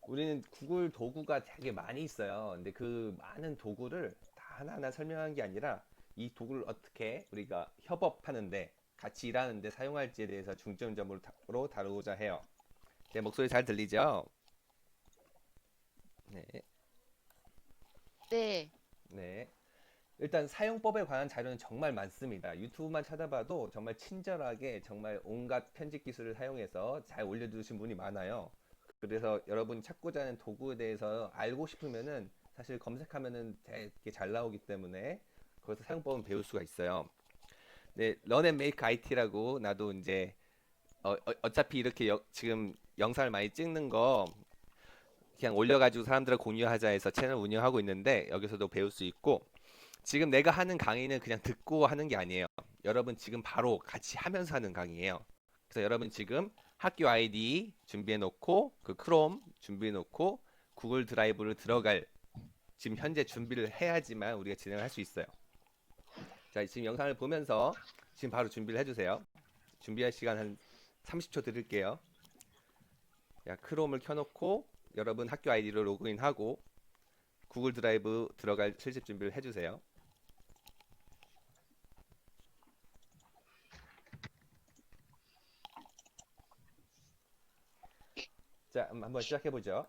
우리는 구글 도구가 되게 많이 있어요. 근데 그 많은 도구를 다 하나하나 설명한 게 아니라 이 도구를 어떻게 우리가 협업하는데 같이 일하는데 사용할지에 대해서 중점적으로 다루고자 해요. 제 목소리 잘 들리죠? 네. 네, 네. 일단 사용법에 관한 자료는 정말 많습니다. 유튜브만 찾아봐도 정말 친절하게 정말 온갖 편집 기술을 사용해서 잘 올려두신 분이 많아요. 그래서 여러분이 찾고자 하는 도구에 대해서 알고 싶으면은 사실 검색하면은 되게 잘 나오기 때문에 거기서 사용법은 배울 수가 있어요. 네, Run and Make IT라고 나도 이제 차피 이렇게 지금 영상을 많이 찍는 거 그냥 올려가지고 사람들과 공유하자 해서 채널 운영하고 있는데 여기서도 배울 수 있고 지금 내가 하는 강의는 그냥 듣고 하는 게 아니에요. 여러분 지금 바로 같이 하면서 하는 강의예요. 그래서 여러분 지금 학교 아이디 준비해 놓고 그 크롬 준비해 놓고 구글 드라이브를 들어갈 지금 현재 준비를 해야지만 우리가 진행을 할 수 있어요. 자, 지금 영상을 보면서 지금 바로 준비를 해주세요. 준비할 시간 한 30초 드릴게요. 자, 크롬을 켜놓고 여러분 학교 아이디로 로그인하고 구글 드라이브 들어갈 실습 준비를 해주세요. 자, 한번 시작해 보죠.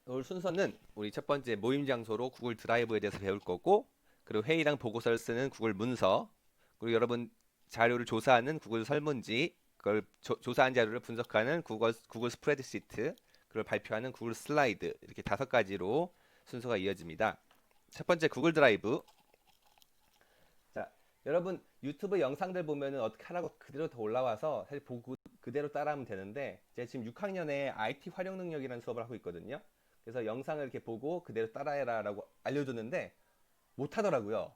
오늘 순서는 우리 첫 번째 모임 장소로 구글 드라이브에 대해서 배울 거고, 그리고 회의랑 보고서를 쓰는 구글 문서, 그리고 여러분 자료를 조사하는 구글 설문지, 그걸 조사한 자료를 분석하는 구글 스프레드시트, 그걸 발표하는 구글 슬라이드 이렇게 다섯 가지로 순서가 이어집니다. 첫 번째 구글 드라이브. 자, 여러분 유튜브 영상들 보면은 어떻게 하라고 그대로 더 올라와서 사실 보고 그대로 따라하면 되는데 제가 지금 6학년에 IT 활용 능력이라는 수업을 하고 있거든요. 그래서 영상을 이렇게 보고 그대로 따라해라라고 알려줬는데 못 하더라고요.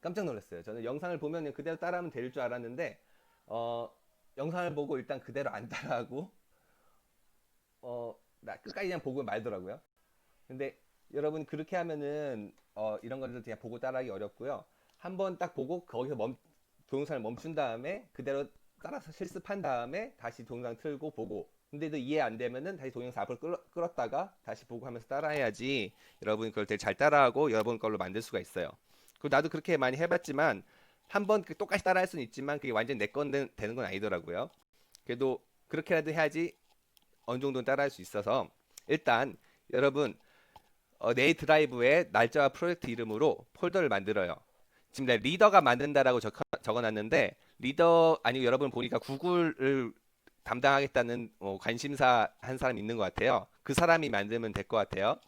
깜짝 놀랐어요. 저는 영상을 보면 그대로 따라하면 될 줄 알았는데 어, 영상을 보고 일단 그대로 안 따라하고 나 끝까지 그냥 보고 말더라고요. 근데 여러분 그렇게 하면은 이런 것들 그냥 보고 따라하기 어렵고요. 한번 딱 보고 거기서 동영상을 멈춘 다음에 그대로 따라서 실습한 다음에 다시 동영상 틀고 보고 근데도 이해 안 되면은 다시 동영상 앞을 끌었다가 다시 보고 하면서 따라해야지 여러분 그걸 되게 잘 따라하고 여러분 걸로 만들 수가 있어요. 그리고 나도 그렇게 많이 해봤지만 한번 똑같이 따라할 수는 있지만 그게 완전 내 건 되는 건 아니더라고요. 그래도 그렇게라도 해야지 어느 정도는 따라할 수 있어서 일단 여러분 내 드라이브에 날짜와 프로젝트 이름으로 폴더를 만들어요. 지금 내가 리더가 만든다라고 적어놨는데 리더 아니고 여러분 보니까 구글을 담당하겠다는 관심사 한 사람 있는 것 같아요. 그 사람이 만들면 될 것 같아요.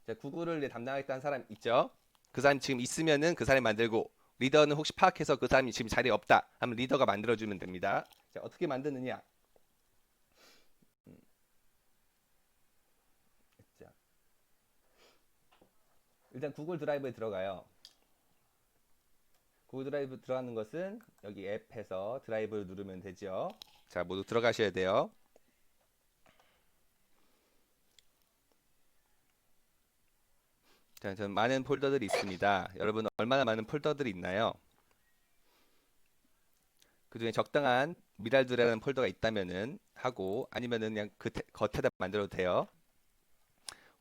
자, 구글을 담당하겠다는 사람 있죠? 그 사람 지금 있으면은 그 사람이 만들고 리더는 혹시 파악해서 그 사람이 지금 자리에 없다 하면 리더가 만들어주면 됩니다. 자, 어떻게 만드느냐? 자, 일단 구글 드라이브에 들어가요. 구글 드라이브 들어가는 것은 여기 앱에서 드라이브를 누르면 되죠. 자, 모두 들어가셔야 돼요. 자, 전 많은 폴더들이 있습니다. 여러분 얼마나 많은 폴더들이 있나요? 그중에 적당한 미랄두라는 폴더가 있다면은 하고 아니면은 그냥 그 겉에다 만들어도 돼요.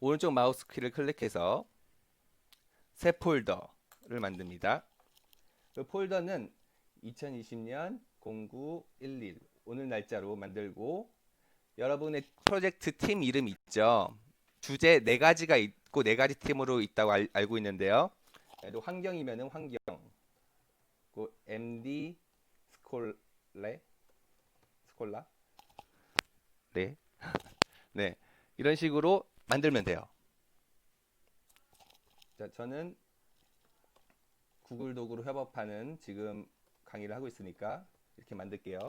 오른쪽 마우스 키를 클릭해서 새 폴더를 만듭니다. 그 폴더는 2020년 0911 오늘 날짜로 만들고 여러분의 프로젝트 팀 이름 있죠? 주제 네 가지가 있고 네 가지 팀으로 있다고 알고 있는데요. 또 환경이면은 환경, 그 MD 스콜레 스콜라, 네, 네 이런 식으로 만들면 돼요. 자, 저는 구글 도구로 협업하는 지금 강의를 하고 있으니까 이렇게 만들게요.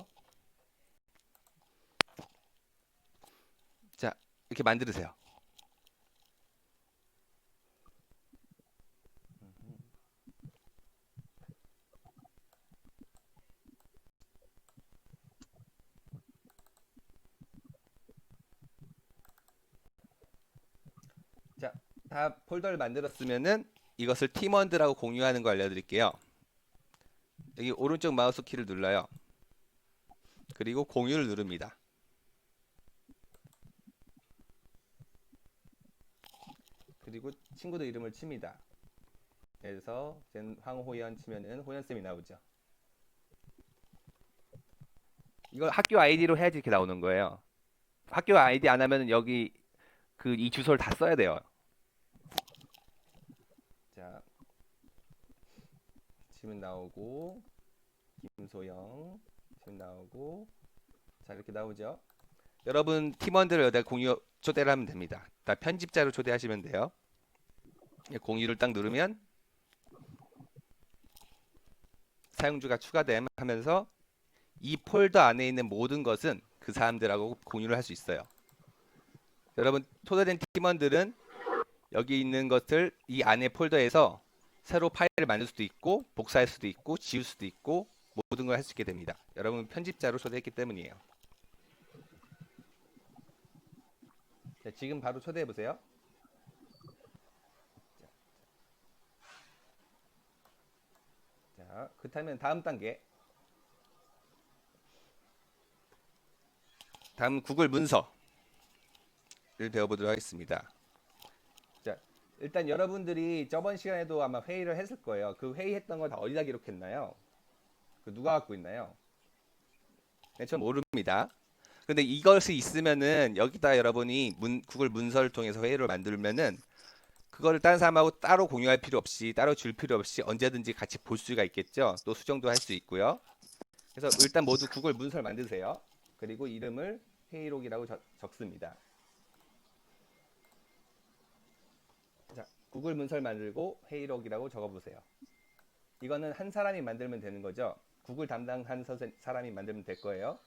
자, 이렇게 만들으세요. 자, 다 폴더를 만들었으면은 이것을 팀원들하고 공유하는 거 알려드릴게요. 여기 오른쪽 마우스 키를 눌러요. 그리고 공유를 누릅니다. 그리고 친구들 이름을 칩니다. 그래서 황호연 치면은 호연쌤이 나오죠. 이걸 학교 아이디로 해야지 이렇게 나오는 거예요. 학교 아이디 안 하면 여기 그 이 주소를 다 써야 돼요. 자, 치면 나오고 김소영 치면 나오고 자 이렇게 나오죠. 여러분 팀원들을 여기다 공유 초대를 하면 됩니다. 다 편집자로 초대하시면 돼요. 공유를 딱 누르면 사용주가 추가됨 하면서 이 폴더 안에 있는 모든 것은 그 사람들하고 공유를 할 수 있어요. 여러분 초대된 팀원들은 여기 있는 것을 이 안에 폴더에서 새로 파일을 만들 수도 있고 복사할 수도 있고 지울 수도 있고 모든 걸 할 수 있게 됩니다. 여러분 편집자로 초대했기 때문이에요. 자, 지금 바로 초대해 보세요. 자, 그렇다면 다음 단계. 다음 구글 문서를 배워보도록 하겠습니다. 자, 일단 여러분들이 저번 시간에도 아마 회의를 했을 거예요. 그 회의했던 거 다 어디다 기록했나요? 그 누가 갖고 있나요? 네, 전 모릅니다. 근데 이것이 있으면은 여기다 여러분이 구글 문서를 통해서 회의를 만들면은 그거를 다른 사람하고 따로 공유할 필요 없이 따로 줄 필요 없이 언제든지 같이 볼 수가 있겠죠. 또 수정도 할 수 있고요. 그래서 일단 모두 구글 문서를 만드세요. 그리고 이름을 회의록이라고 적습니다. 자, 구글 문서를 만들고 회의록이라고 적어보세요. 이거는 한 사람이 만들면 되는 거죠. 구글 담당한 사람이 만들면 될 거예요.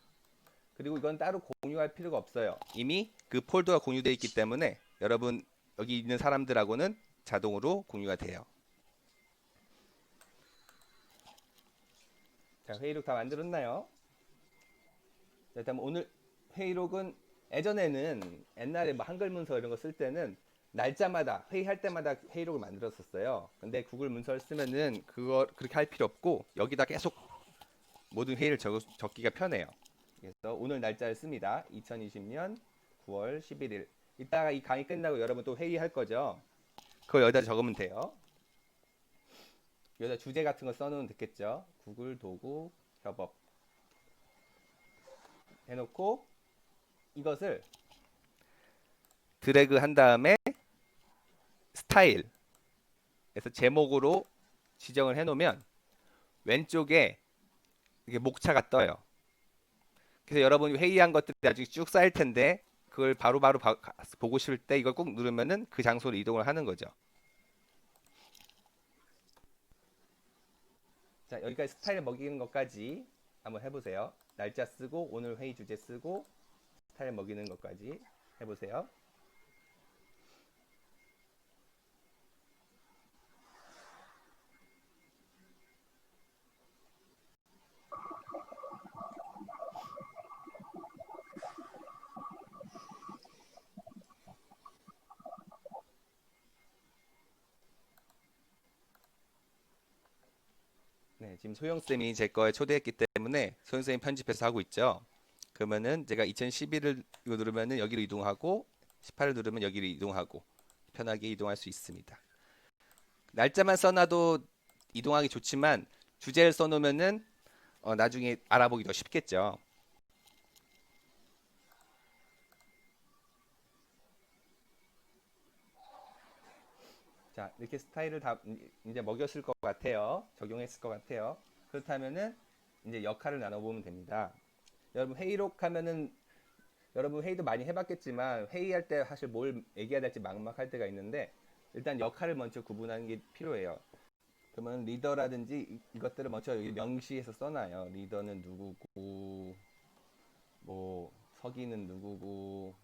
그리고 이건 따로 공유할 필요가 없어요. 이미 그 폴더가 공유되어 있기 때문에 여러분 여기 있는 사람들하고는 자동으로 공유가 돼요. 자, 회의록 다 만들었나요? 자, 다음 오늘 회의록은 예전에는 옛날에 뭐 한글 문서 이런 거 쓸 때는 날짜마다 회의할 때마다 회의록을 만들었었어요. 근데 구글 문서를 쓰면은 그거 그렇게 할 필요 없고 여기다 계속 모든 회의를 적기가 편해요. 그래서 오늘 날짜를 씁니다. 2020년 9월 11일. 이따가 이 강의 끝나고 여러분 또 회의할 거죠. 그거 여기다 적으면 돼요. 여기다 주제 같은 거 써놓으면 됐겠죠. 구글 도구 협업 해놓고 이것을 드래그 한 다음에 스타일에서 제목으로 지정을 해놓으면 왼쪽에 이게 목차가 떠요. 그래서 여러분이 회의한 것들이 나중에 쭉 쌓일 텐데 그걸 바로바로 보고 싶을 때 이걸 꼭 누르면은 그 장소로 이동을 하는 거죠. 자, 여기까지 스타일 먹이는 것까지 한번 해보세요. 날짜 쓰고 오늘 회의 주제 쓰고 스타일 먹이는 것까지 해보세요. 네, 지금 소영쌤이 제 거에 초대했기 때문에 소영쌤이 편집해서 하고 있죠. 그러면은 제가 2011을 이거 누르면은 여기로 이동하고 18을 누르면 여기로 이동하고 편하게 이동할 수 있습니다. 날짜만 써놔도 이동하기 좋지만 주제를 써놓으면은 나중에 알아보기 더 쉽겠죠. 자, 이렇게 스타일을 다 이제 먹였을 것 같아요. 적용했을 것 같아요. 그렇다면은 이제 역할을 나눠보면 됩니다. 여러분 회의록 하면은 여러분 회의도 많이 해봤겠지만 회의할 때 사실 뭘 얘기해야 될지 막막할 때가 있는데 일단 역할을 먼저 구분하는 게 필요해요. 그러면 리더라든지 이것들을 먼저 명시해서 써놔요. 리더는 누구고, 뭐 서기는 누구고,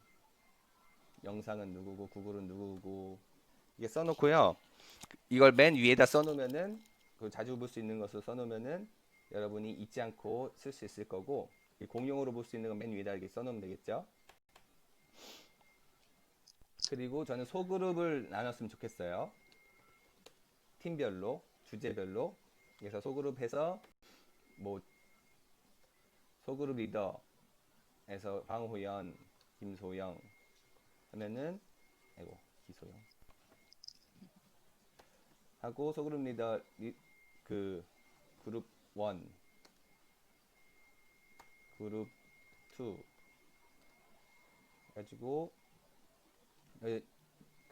영상은 누구고, 구글은 누구고 이게 써놓고요. 이걸 맨 위에다 써놓으면은 그 자주 볼 수 있는 것을 써놓으면은 여러분이 잊지 않고 쓸 수 있을 거고 공용으로 볼 수 있는 건 맨 위에다 이렇게 써놓으면 되겠죠. 그리고 저는 소그룹을 나눴으면 좋겠어요. 팀별로, 주제별로. 그래서 소그룹해서 뭐 소그룹 리더에서 황호연, 김소영 하면은 아이고 기소영. 하고 소그룹 리더 그 그룹 1, 그룹 2 가지고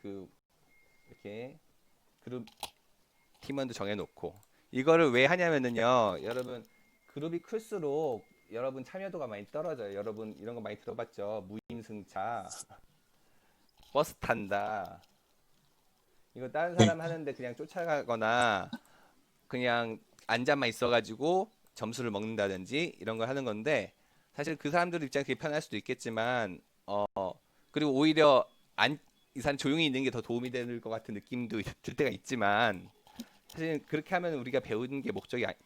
그 이렇게 그룹 팀원도 정해놓고 이거를 왜 하냐면은요, 여러분 그룹이 클수록 여러분 참여도가 많이 떨어져요. 여러분 이런 거 많이 들어봤죠? 무임승차, 버스 탄다. 이거 다른 네. 사람 하는데 그냥 쫓아가거나 그냥 앉아만 있어가지고 점수를 먹는다든지 이런 걸 하는 건데 사실 그 사람들 입장에 그게 편할 수도 있겠지만 그리고 오히려 이 사람 조용히 있는 게 더 도움이 될 것 같은 느낌도 들 때가 있지만 사실 그렇게 하면 우리가 배우는 게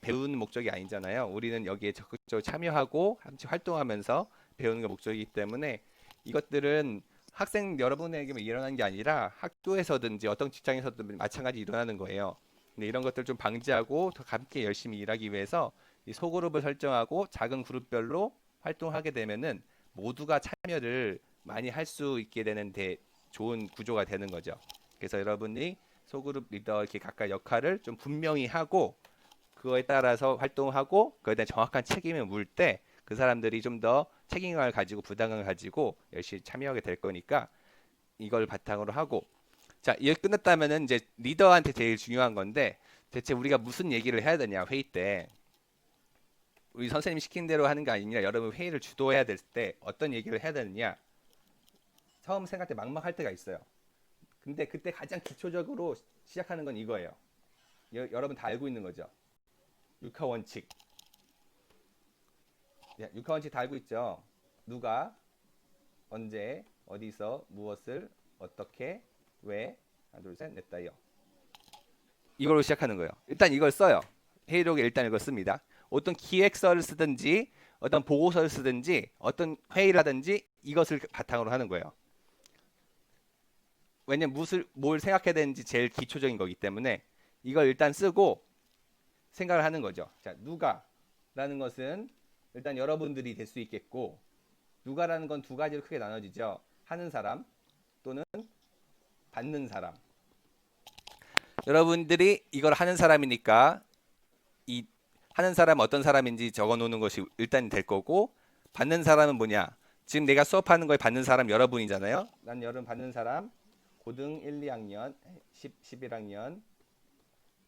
배우는 목적이 아니잖아요. 우리는 여기에 적극적으로 참여하고 같이 활동하면서 배우는 게 목적이기 때문에 이것들은 학생 여러분에게만 일어나는 게 아니라 학교에서든지 어떤 직장에서든 마찬가지 일어나는 거예요. 근데 이런 것들 좀 방지하고 더 함께 열심히 일하기 위해서 이 소그룹을 설정하고 작은 그룹별로 활동하게 되면은 모두가 참여를 많이 할 수 있게 되는 좋은 구조가 되는 거죠. 그래서 여러분이 소그룹 리더 이렇게 각각 역할을 좀 분명히 하고 그거에 따라서 활동하고 그거에 대한 정확한 책임을 물 때 그 사람들이 좀 더 책임감을 가지고 부담감을 가지고 열심히 참여하게 될 거니까 이걸 바탕으로 하고 자, 이게 끝났다면은 이제 리더한테 제일 중요한 건데 대체 우리가 무슨 얘기를 해야 되냐 회의 때 우리 선생님이 시킨 대로 하는 게 아니라 여러분 회의를 주도해야 될 때 어떤 얘기를 해야 되느냐 처음 생각할 때 막막할 때가 있어요. 근데 그때 가장 기초적으로 시작하는 건 이거예요. 여러분 다 알고 있는 거죠. 육하 원칙. 육하 원칙 다 알고 있죠. 누가, 언제, 어디서, 무엇을, 어떻게, 왜, 하나, 둘, 셋, 넷, 다요. 이걸로 시작하는 거예요. 일단 이걸 써요. 회의록에 일단 이걸 씁니다. 어떤 기획서를 쓰든지, 어떤 보고서를 쓰든지, 어떤 회의를 하든지 이것을 바탕으로 하는 거예요. 왜냐면 뭘 생각해야 되는지 제일 기초적인 거기 때문에 이걸 일단 쓰고 생각을 하는 거죠. 자, 누가라는 것은 일단 여러분들이 될 수 있겠고 누가라는 건 두 가지로 크게 나눠지죠. 하는 사람 또는 받는 사람. 여러분들이 이걸 하는 사람이니까 이 하는 사람 어떤 사람인지 적어 놓는 것이 일단 될 거고 받는 사람은 뭐냐? 지금 내가 수업하는 거에 받는 사람 여러분이잖아요. 난 여러분 받는 사람 고등 1, 2학년, 11학년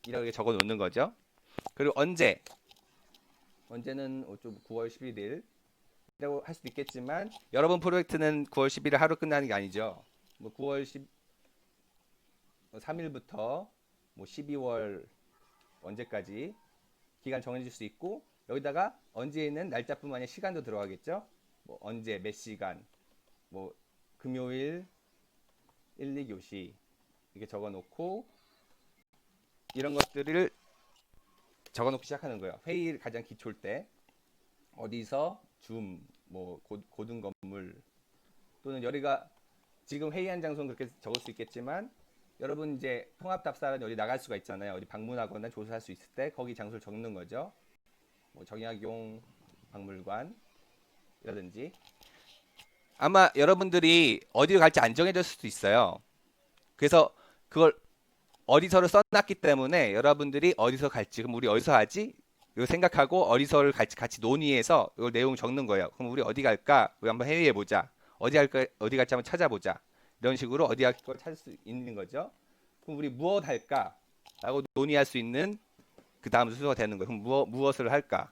이렇게 적어 놓는 거죠. 그리고 언제는 좀 9월 11일 이라고 할 수도 있겠지만 여러분 프로젝트는 9월 11일 하루 끝나는 게 아니죠. 뭐 9월 3일부터 뭐 12월 언제까지 기간 정해질 수 있고 여기다가 언제는 날짜뿐만 아니라 시간도 들어가겠죠. 뭐 언제 몇 시간 뭐 금요일 1, 2교시 이렇게 적어놓고 이런 것들을 적어놓고 시작하는 거예요. 회의 가장 기초일 때 어디서 뭐 고등 건물 또는 여기가 지금 회의한 장소는 그렇게 적을 수 있겠지만 여러분 이제 통합 답사는 어디 나갈 수가 있잖아요. 어디 방문하거나 조사할 수 있을 때 거기 장소를 적는 거죠. 뭐 정약용 박물관이라든지 아마 여러분들이 어디로 갈지 안 정해졌을 수도 있어요. 그래서 그걸 어디서를 써놨기 때문에 여러분들이 어디서 갈지 그럼 우리 어디서 하지? 이거 생각하고 어디서를 갈지 같이 논의해서 이걸 내용 적는 거예요. 그럼 우리 어디 갈까? 우리 한번 회의해 보자. 어디 갈지 한번 찾아보자. 이런 식으로 어디 갈 걸 찾을 수 있는 거죠. 그럼 우리 무엇 할까? 라고 논의할 수 있는 그 다음 순서가 되는 거예요. 그럼 무엇을 할까?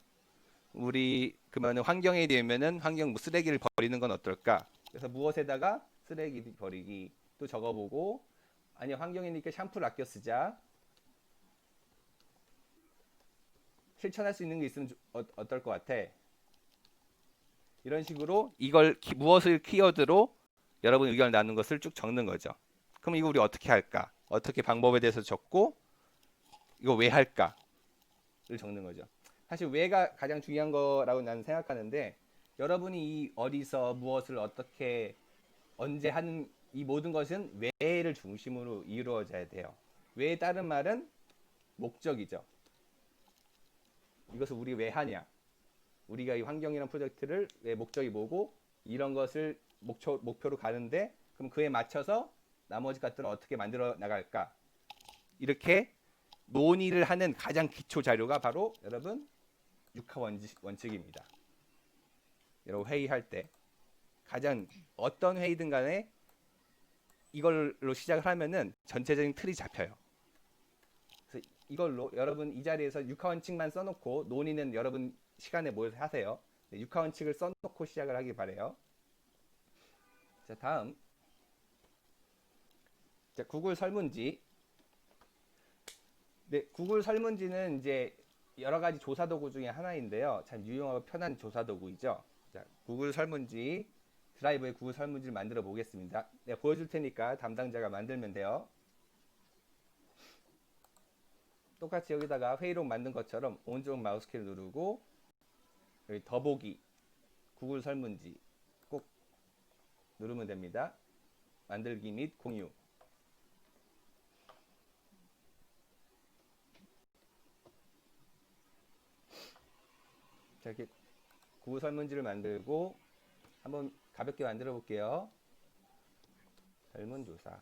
우리 그러면 환경에 되면은 환경 쓰레기를 버리는 건 어떨까? 그래서 무엇에다가 쓰레기 버리기 또 적어보고 아니 환경이니까 샴푸를 아껴 쓰자. 실천할 수 있는 게 있으면 어떨 것 같아? 이런 식으로 무엇을 키워드로 여러분 의견을 나눈 것을 쭉 적는 거죠. 그럼 이거 우리 어떻게 할까? 어떻게 방법에 대해서 적고 이거 왜 할까를 적는 거죠. 사실 왜가 가장 중요한 거라고 나는 생각하는데 여러분이 이 어디서 무엇을 어떻게 언제 하는 이 모든 것은 왜를 중심으로 이루어져야 돼요. 왜에 따른 말은 목적이죠. 이것을 우리 왜 하냐? 우리가 이 환경이라는 프로젝트를 왜 목적이 뭐고 이런 것을 목표로 가는데 그럼 그에 맞춰서 나머지 것들을 어떻게 만들어 나갈까? 이렇게 논의를 하는 가장 기초 자료가 바로 여러분 육하 원칙입니다. 여러분 회의할 때 가장 어떤 회의든 간에 이걸로 시작을 하면은 전체적인 틀이 잡혀요. 그래서 이걸로 여러분 이 자리에서 육하 원칙만 써놓고 논의는 여러분 시간에 모여서 하세요. 육하 원칙을 써놓고 시작을 하길 바래요. 자, 다음. 자, 구글 설문지. 네, 구글 설문지는 이제 여러 가지 조사 도구 중에 하나인데요. 참 유용하고 편한 조사 도구이죠. 자, 구글 설문지 드라이브에 구글 설문지를 만들어 보겠습니다. 네, 보여줄 테니까 담당자가 만들면 돼요. 똑같이 여기다가 회의록 만든 것처럼 오른쪽 마우스키를 누르고 여기 더보기 구글 설문지 꼭 누르면 됩니다. 만들기 및 공유. 자, 이렇게 구글 설문지를 만들고 한번 가볍게 만들어 볼게요. 설문조사.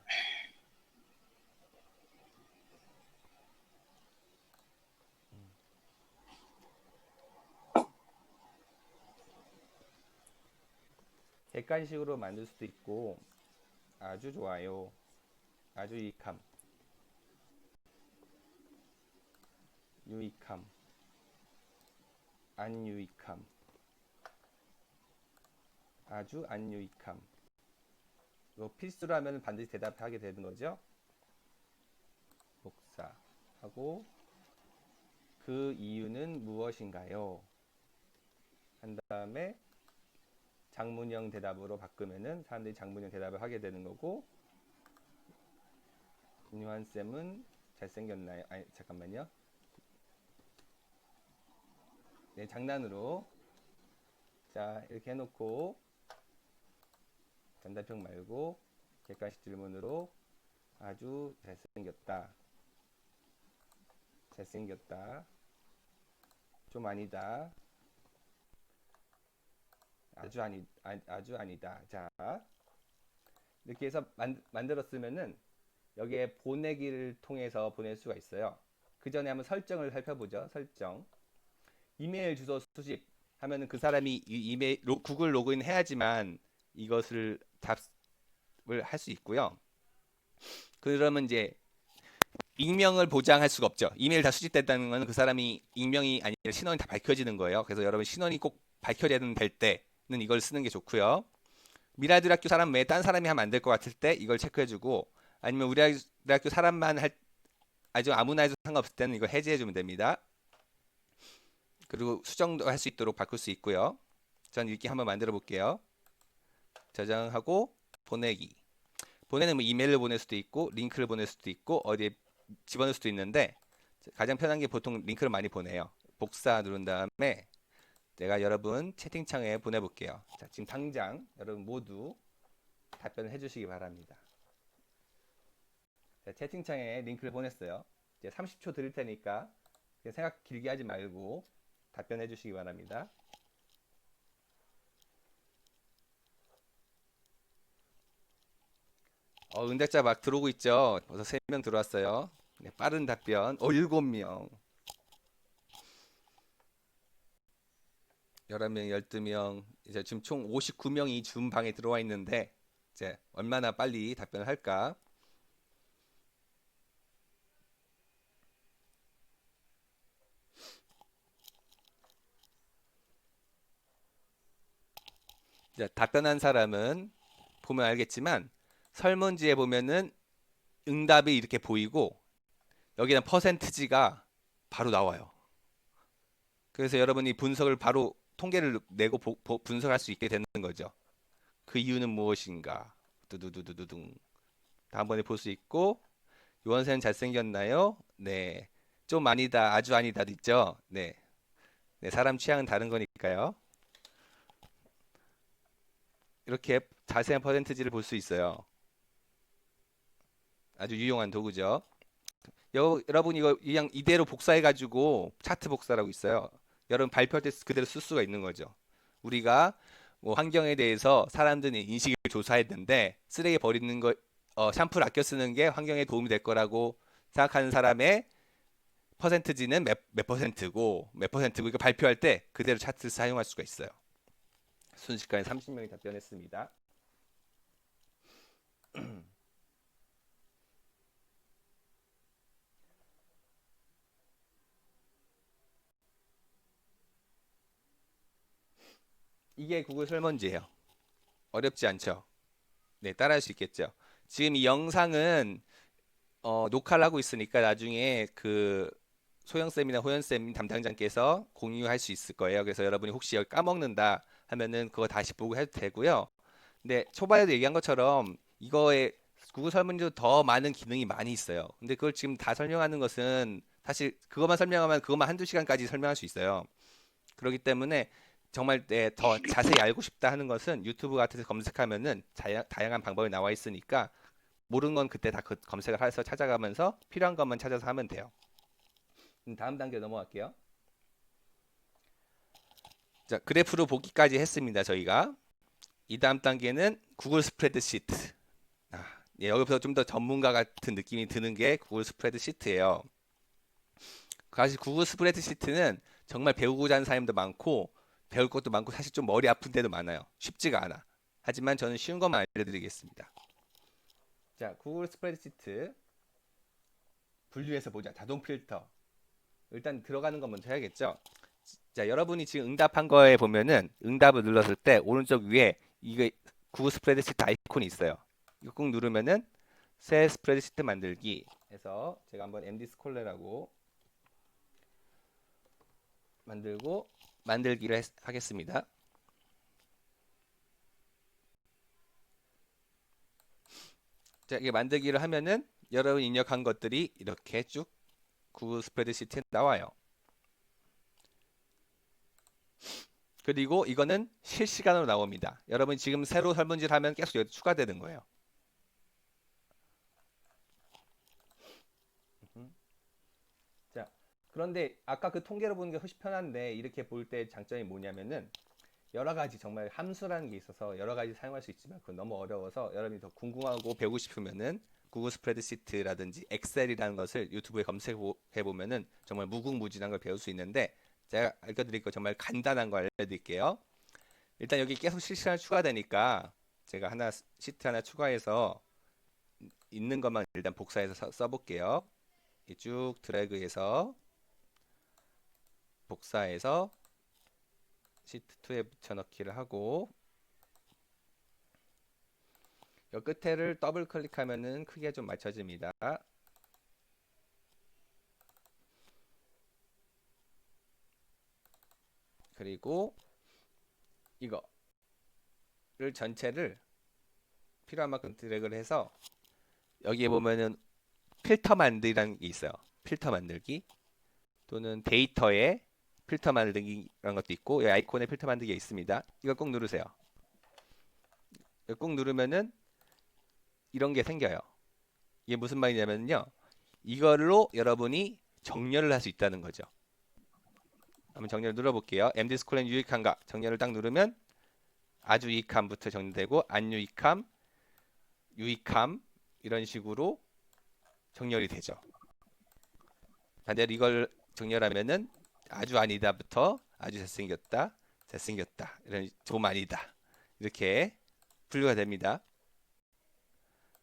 객관식으로 만들 수도 있고 아주 좋아요. 아주 유익함. 유익함. 안 유익함. 아주 안 유익함. 이거 필수로 하면 반드시 대답하게 되는 거죠. 복사하고 그 이유는 무엇인가요? 한 다음에 장문형 대답으로 바꾸면은 사람들이 장문형 대답을 하게 되는 거고, 윤환쌤은 잘생겼나요? 아니, 잠깐만요. 네, 장난으로. 자, 이렇게 해놓고 단답형 말고 객관식 질문으로 아주 잘생겼다. 잘생겼다. 좀 아니다. 아주 아니다. 자, 이렇게 해서 만들었으면은 여기에 보내기를 통해서 보낼 수가 있어요. 그 전에 한번 설정을 살펴보죠. 설정. 이메일 주소 수집 하면은 그 사람이 이메일 구글 로그인 해야지만 이것을 답을 할 수 있고요. 그러면 이제 익명을 보장할 수가 없죠. 이메일 다 수집됐다는 것은 그 사람이 익명이 아니라 신원이 다 밝혀지는 거예요. 그래서 여러분 신원이 꼭 밝혀져야 될 때는 이걸 쓰는 게 좋고요. 미라들 학교 사람 외에 딴 사람이 하면 안 될 것 같을 때 이걸 체크해주고, 아니면 우리 학교 사람만 아주 아무나 해도 상관없을 때는 이거 해제해주면 됩니다. 그리고 수정도 할 수 있도록 바꿀 수 있고요. 전 이렇게 한번 만들어 볼게요. 저장하고 보내기. 보내는 뭐 이메일을 보낼 수도 있고 링크를 보낼 수도 있고 어디에 집어넣을 수도 있는데 가장 편한 게 보통 링크를 많이 보내요. 복사 누른 다음에 내가 여러분 채팅창에 보내볼게요. 자, 지금 당장 여러분 모두 답변을 해주시기 바랍니다. 자, 채팅창에 링크를 보냈어요. 이제 30초 드릴 테니까 생각 길게 하지 말고 답변해 주시기 바랍니다. 응답자 막 들어오고 있죠. 벌써 3명 들어왔어요. 네, 빠른 답변. 7명. 11명, 12명. 이제 지금 총 59명이 줌 방에 들어와 있는데 이제 얼마나 빨리 답변을 할까? 자, 답변한 사람은 보면 알겠지만 설문지에 보면은 응답이 이렇게 보이고 여기는 퍼센트지가 바로 나와요. 그래서 여러분이 분석을 바로 통계를 내고 분석할 수 있게 되는 거죠. 그 이유는 무엇인가? 두두두두두둥. 다음번에 볼 수 있고, 유원세는 잘생겼나요? 네. 좀 아니다, 아주 아니다도 있죠. 네. 네, 사람 취향은 다른 거니까요. 이렇게 자세한 퍼센트지를 볼 수 있어요. 아주 유용한 도구죠. 여러분 이거 그냥 이대로 복사해가지고 차트 복사라고 있어요. 여러분 발표할 때 그대로 쓸 수가 있는 거죠. 우리가 뭐 환경에 대해서 사람들의 인식을 조사했는데 쓰레기 버리는 거, 샴푸를 아껴 쓰는 게 환경에 도움이 될 거라고 생각하는 사람의 퍼센트지는 몇 퍼센트고 몇 퍼센트고 이거 발표할 때 그대로 차트 사용할 수가 있어요. 순식간에 30명이 답변했습니다. 이게 구글 설문지예요. 어렵지 않죠? 네, 따라할 수 있겠죠. 지금 이 영상은 녹화를 하고 있으니까 나중에 그 소영쌤이나 호연쌤 담당자께서 공유할 수 있을 거예요. 그래서 여러분이 혹시 여기 까먹는다 하면은 그거 다시 보고 해도 되고요. 근데 초반에도 얘기한 것처럼 이거에 구글 설문지도 더 많은 기능이 많이 있어요. 근데 그걸 지금 다 설명하는 것은 사실 그것만 설명하면 그것만 한두 시간까지 설명할 수 있어요. 그렇기 때문에 정말 더 자세히 알고 싶다 하는 것은 유튜브 같은 데 검색하면은 다양한 방법이 나와 있으니까 모르는 건 그때 다 검색을 해서 찾아가면서 필요한 것만 찾아서 하면 돼요. 다음 단계 넘어갈게요. 자, 그래프로 보기까지 했습니다. 저희가 이 다음 단계는 구글 스프레드시트. 아, 예, 여기서 좀 더 전문가 같은 느낌이 드는 게 구글 스프레드시트예요. 사실 구글 스프레드시트는 정말 배우고자 하는 사람도 많고 배울 것도 많고 사실 좀 머리 아픈 데도 많아요. 쉽지가 않아. 하지만 저는 쉬운 것만 알려드리겠습니다. 자, 구글 스프레드시트 분류해서 보자. 자동 필터. 일단 들어가는 건 먼저 해야겠죠. 자, 여러분이 지금 응답한 거에 보면은 응답을 눌렀을 때 오른쪽 위에 이게 구글 스프레드시트 아이콘이 있어요. 이거 꾹 누르면은 새 스프레드시트 만들기 해서 제가 한번 MD 스콜레라고 만들고 만들기를 하겠습니다. 자, 이게 만들기를 하면은 여러분 입력한 것들이 이렇게 쭉 구글 스프레드시트에 나와요. 그리고 이거는 실시간으로 나옵니다. 여러분 지금 새로 설문지를 하면 계속 여기 추가되는 거예요. 자, 그런데 아까 그 통계로 보는 게 훨씬 편한데 이렇게 볼 때 장점이 뭐냐면은 여러 가지 정말 함수라는 게 있어서 여러 가지 사용할 수 있지만 그건 너무 어려워서 여러분이 더 궁금하고 배우고 싶으면은 구글 스프레드시트라든지 엑셀이라는 것을 유튜브에 검색해 보면은 정말 무궁무진한 걸 배울 수 있는데 제가 알려드릴 거 정말 간단한 거 알려드릴게요. 일단 여기 계속 실시간 추가되니까 제가 하나 시트 하나 추가해서 있는 것만 일단 복사해서 써볼게요. 쭉 드래그해서 복사해서 시트 2에 붙여넣기를 하고 이 끝에를 더블 클릭하면은 크기가 좀 맞춰집니다. 그리고 이거를 전체를 필요한 만큼 드래그를 해서 여기에 보면은 필터 만들기라는 게 있어요. 필터 만들기 또는 데이터에 필터 만들기라는 것도 있고 이 아이콘에 필터 만들기가 있습니다. 이거 꼭 누르세요. 이거 꼭 누르면은 이런 게 생겨요. 이게 무슨 말이냐면요. 이걸로 여러분이 정렬을 할 수 있다는 거죠. 한번 정렬을 눌러볼게요. MD 스콜렌 유익한가 정렬을 딱 누르면 아주 유익함부터 정리되고 안 유익함, 유익함 이런 식으로 정렬이 되죠. 반대로 이걸 정렬하면은 아주 아니다부터 아주 잘생겼다, 잘생겼다 이런 좀 아니다 이렇게 분류가 됩니다.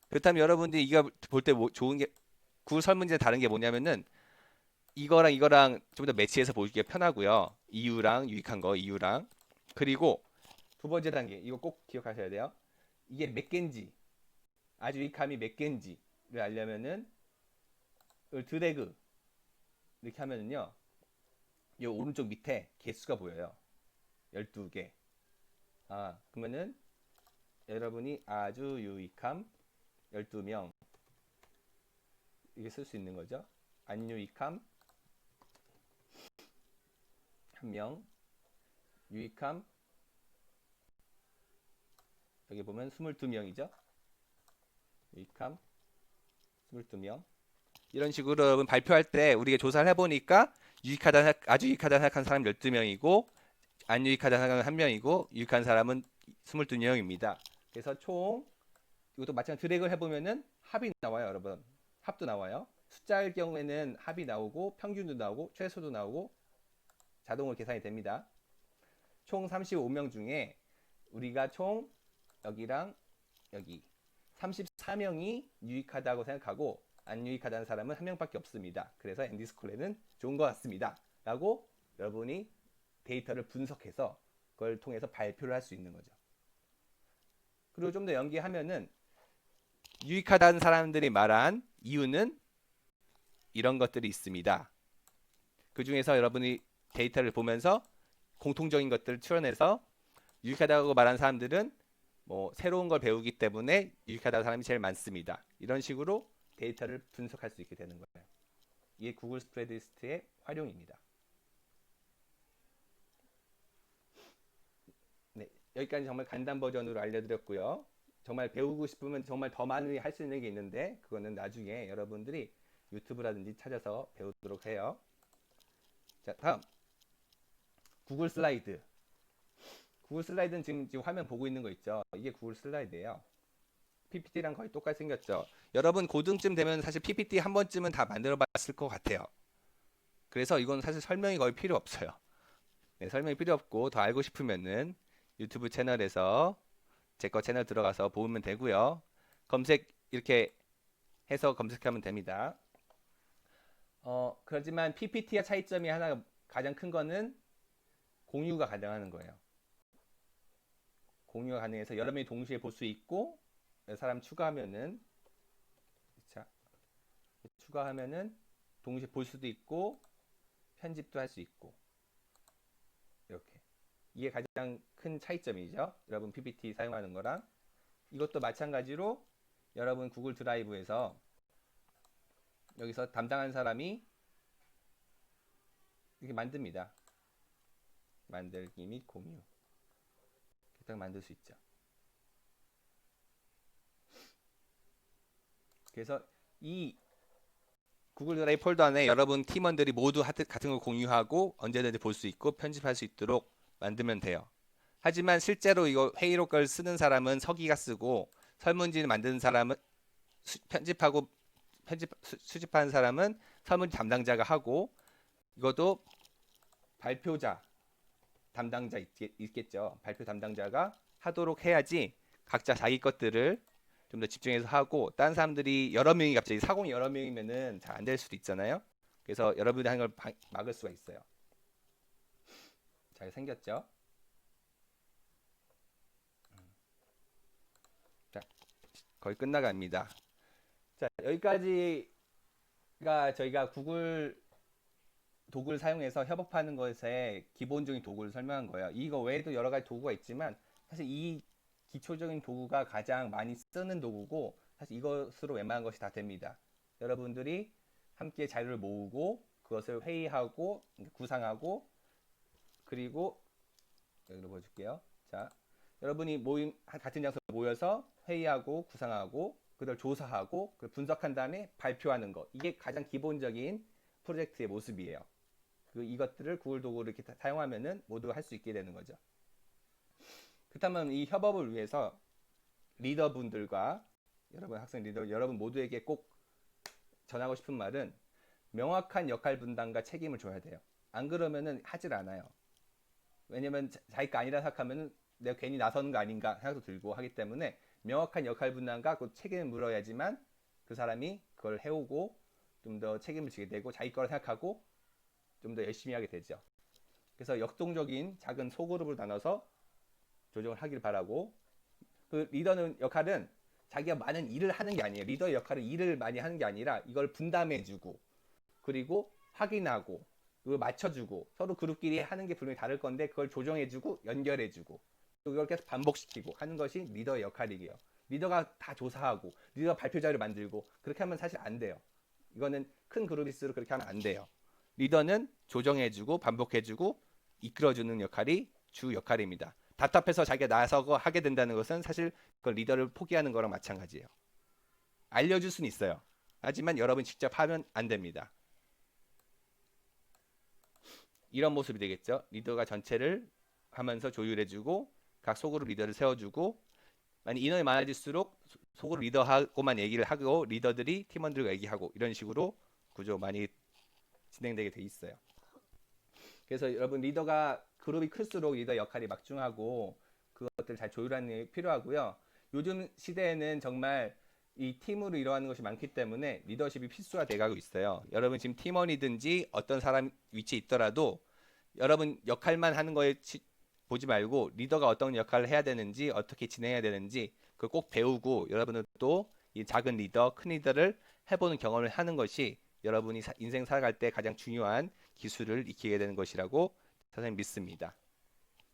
그렇다면 여러분들이 이거 볼 때 좋은 게 구글 설문지에 다른 게 뭐냐면은 이거랑 이거랑 좀 더 매치해서 보기가 편하고요. 이유랑 유익한 거 이유랑 그리고 두 번째 단계 이거 꼭 기억하셔야 돼요. 이게 몇 개인지 아주 유익함이 몇 개인지를 알려면은 드래그 이렇게 하면은요. 이 오른쪽 밑에 개수가 보여요. 12개. 아, 그러면은 여러분이 아주 유익함 12명 이게 쓸 수 있는 거죠. 안 유익함 1명, 유익함 여기 보면 22명이죠. 유익함 22명. 이런 식으로 여러분 발표할 때 우리가 조사를 해보니까 아주 유익하다 생각하는 사람 12명이고 안 유익하다 생각하는 1명이고 유익한 사람은 22명입니다. 그래서 총 이것도 마찬가지로 드래그를 해보면은 합이 나와요, 여러분. 합도 나와요. 숫자일 경우에는 합이 나오고 평균도 나오고 최소도 나오고 자동으로 계산이 됩니다. 총 35명 중에 우리가 총 여기랑 여기 34명이 유익하다고 생각하고 안 유익하다는 사람은 한 명밖에 없습니다. 그래서 앤디 스콜레는 좋은 것 같습니다. 라고 여러분이 데이터를 분석해서 그걸 통해서 발표를 할 수 있는 거죠. 그리고 좀 더 연계하면은 유익하다는 사람들이 말한 이유는 이런 것들이 있습니다. 그 중에서 여러분이 데이터를 보면서 공통적인 것들을 추론해서 유익하다고 말한 사람들은 뭐 새로운 걸 배우기 때문에 유익하다는 사람이 제일 많습니다. 이런 식으로 데이터를 분석할 수 있게 되는 거예요. 이게 구글 스프레드시트의 활용입니다. 네, 여기까지 정말 간단 버전으로 알려드렸고요. 정말 배우고 싶으면 정말 더 많이 할 수 있는 게 있는데 그거는 나중에 여러분들이 유튜브라든지 찾아서 배우도록 해요. 자, 다음 구글 슬라이드. 구글 슬라이드는 지금 화면 보고 있는 거 있죠? 이게 구글 슬라이드예요. PPT랑 거의 똑같이 생겼죠? 여러분 고등쯤 되면 사실 PPT 한 번쯤은 다 만들어 봤을 것 같아요. 그래서 이건 사실 설명이 거의 필요 없어요. 네, 설명이 필요 없고 더 알고 싶으면은 유튜브 채널에서 제 거 채널 들어가서 보면 되고요. 검색 이렇게 해서 검색하면 됩니다. 그렇지만 PPT와 차이점이 하나 가장 큰 거는 공유가 가능한 거예요. 공유가 가능해서 여러 명이 동시에 볼 수 있고 사람 추가하면은 자, 추가하면은 동시에 볼 수도 있고 편집도 할 수 있고 이렇게 이게 가장 큰 차이점이죠. 여러분 PPT 사용하는 거랑 이것도 마찬가지로 여러분 구글 드라이브에서 여기서 담당한 사람이 이렇게 만듭니다. 만들기 및 공유 이렇게 딱 만들 수 있죠. 그래서 이 구글 드라이브 폴더 안에 여러분 팀원들이 모두 같은 걸 공유하고 언제든지 볼 수 있고 편집할 수 있도록 만들면 돼요. 하지만 실제로 이거 회의록 걸 쓰는 사람은 서기가 쓰고 설문지를 만드는 사람은 편집하고 수집하는 사람은 설문지 담당자가 하고 이것도 발표자 담당자 있겠죠. 발표 담당자가 하도록 해야지 각자 자기 것들을 좀 더 집중해서 하고 다른 사람들이 여러 명이 갑자기 사공이 여러 명이면은 잘 안 될 수도 있잖아요. 그래서 여러분이 하는 걸 막을 수가 있어요. 잘 생겼죠? 자, 거의 끝나갑니다. 자, 여기까지가 저희가 구글 도구를 사용해서 협업하는 것의 기본적인 도구를 설명한 거예요. 이거 외에도 여러 가지 도구가 있지만 사실 이 기초적인 도구가 가장 많이 쓰는 도구고 사실 이것으로 웬만한 것이 다 됩니다. 여러분들이 함께 자료를 모으고 그것을 회의하고 구상하고 그리고 여기로 보여줄게요. 자, 여러분이 같은 장소에 모여서 회의하고 구상하고 그걸 조사하고 그걸 분석한 다음에 발표하는 것 이게 가장 기본적인 프로젝트의 모습이에요. 이것들을 구글 도구를 이렇게 사용하면은 모두 할 수 있게 되는 거죠. 그렇다면 이 협업을 위해서 리더분들과 여러분 학생 리더 여러분 모두에게 꼭 전하고 싶은 말은 명확한 역할 분담과 책임을 줘야 돼요. 안 그러면은 하질 않아요. 왜냐면 자기 거 아니라 생각하면은 내가 괜히 나서는 거 아닌가 생각도 들고 하기 때문에 명확한 역할 분담과 그 책임을 물어야지만 그 사람이 그걸 해오고 좀 더 책임을 지게 되고 자기 거라 생각하고 좀 더 열심히 하게 되죠. 그래서 역동적인 작은 소그룹을 나눠서 조정을 하길 바라고 그 리더는 역할은 자기가 많은 일을 하는 게 아니에요. 리더의 역할은 일을 많이 하는 게 아니라 이걸 분담해주고 그리고 확인하고 그걸 맞춰주고 서로 그룹끼리 하는 게 분명히 다를 건데 그걸 조정해주고 연결해주고 그걸 계속 반복시키고 하는 것이 리더의 역할이에요. 리더가 다 조사하고 리더가 발표 자료를 만들고 그렇게 하면 사실 안 돼요. 이거는 큰 그룹일수록 그렇게 하면 안 돼요. 리더는 조정해주고 반복해주고 이끌어주는 역할이 주 역할입니다. 답답해서 자기가 나서고 하게 된다는 것은 사실 그걸 리더를 포기하는 거랑 마찬가지예요. 알려줄 수는 있어요. 하지만 여러분이 직접 하면 안 됩니다. 이런 모습이 되겠죠. 리더가 전체를 하면서 조율해주고 각 소그룹 리더를 세워주고 만약 인원이 많아질수록 속으로 리더하고만 얘기를 하고 리더들이 팀원들과 얘기하고 이런 식으로 구조 많이 진행되게 돼 있어요. 그래서 여러분 리더가 그룹이 클수록 리더 역할이 막중하고 그것들 잘 조율하는 게 필요하고요. 요즘 시대에는 정말 이 팀으로 일어나는 것이 많기 때문에 리더십이 필수가 돼가고 있어요. 여러분 지금 팀원이든지 어떤 사람 위치에 있더라도 여러분 역할만 하는 거에 보지 말고 리더가 어떤 역할을 해야 되는지 어떻게 진행해야 되는지 그걸 꼭 배우고 여러분은 또 이 작은 리더, 큰 리더를 해보는 경험을 하는 것이 여러분이 인생 살아갈 때 가장 중요한 기술을 익히게 되는 것이라고 저는 믿습니다.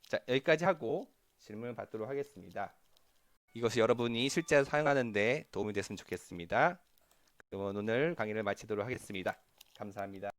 자, 여기까지 하고 질문을 받도록 하겠습니다. 이것이 여러분이 실제로 사용하는 데 도움이 됐으면 좋겠습니다. 그러면 오늘 강의를 마치도록 하겠습니다. 감사합니다.